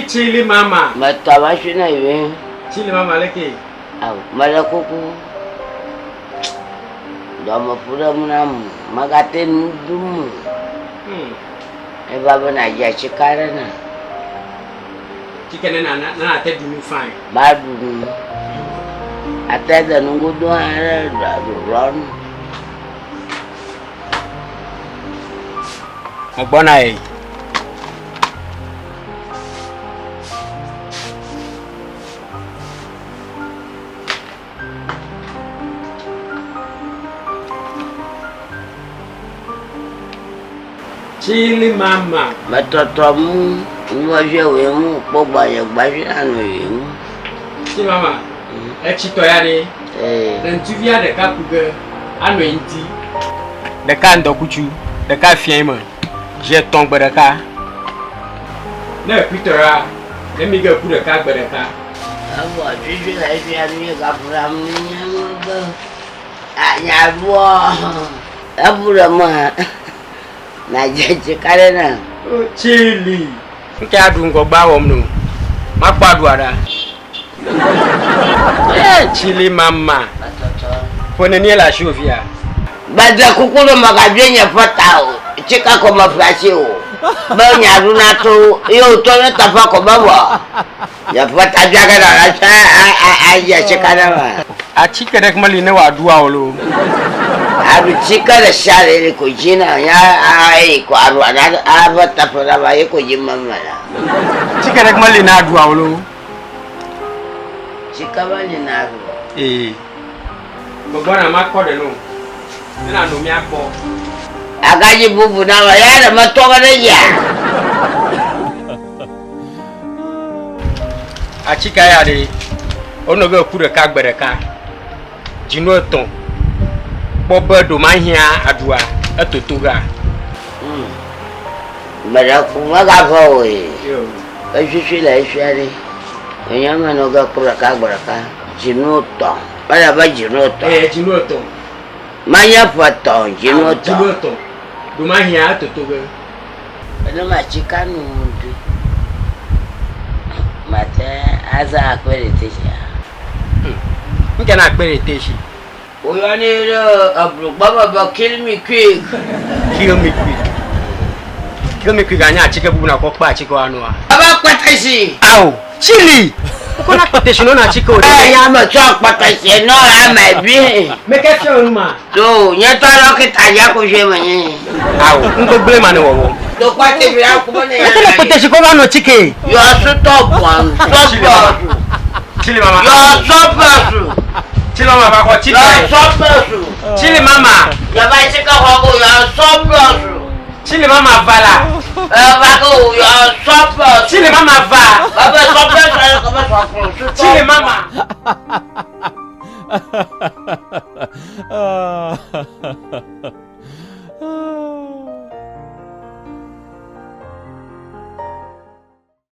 Chili mama. Matawashina hivi. Chili mama leke. Au mara kuku. Ndo mafura mnamu magate ndumu. Baba na ya chikara na. Chicken na ate dunu fine. Badu. Ate da nungu do ara ron. Ogbona e. Chili mama. Matoto mu nwaje we mu pogba ye gbaje anu ye mu. Chili mama. Chito ya ni. Ntuvia de ka kuge anu enti. De ka ndokuchu, de ka fiema. J'ai tombé de ka. Ne pitera. Ne mi ge ku de ka gbe de ka. Abo jiji la fi anu ye ga fura mu nyamu go. Anya bo. Abura ma. Na jeje kare na. Chili. Nke adu ngo gba wo mnu. Ma padu ada. Chili mama. Pone ni la chofia. Baza kukulo magabenya fata o. Chika ko mafasi o. Ba nya runa to yo to na tafa ko baba. Ya fata jaga da ya chika da ba. A chika da kuma line wa duwa olo. Aru chika da share ko jina ya ai ko aru ana aba tafa ba ye ko jimma mala. Chika da kuma line aduwa olo. Chika ba ni na aru. Gbogbo na ma ko de no. Ina no mi akpo. Agaji bubu na wa ya da matoga da ya. A chika ya de. Ono go ku de ka gbere ka. Jinu ton. Bobo do ma hia adua etotoga. Mara ku maga ko we. Yo. Ajiji la ishari. Enyama no ga ku ka gbere ka. Jinu ton. Bala ba jinu ton. Jinu ton. Maya foto jinu ton. Jinu ton. Do ma hia etotoga. Ana ma chika no ndu. Mate aza akwere tisha. Nke na akpere teshi. Oyani abru baba kill me quick. Kill me quick. Kill me quick anya chike bubu na kokpa chike anu a. Baba kwatasi. Au, Chili. Ko na kwatasi no na chike o. Ya ma so kwatasi no ya ma bi. Make sure ma. So, nyata lo ke taja ko je manye. Au, ngo blame mane wo. Do kwate bi ya ko ne ya. Ko kwatasi ko no chike. You are so top one. Top. Chili mama. You are so Chili mama ba ko chike. Chili mama. Ya ba chika ko ya so Chili mama vala. Ba ko ya so Chili mama va. Baba so Chili mama.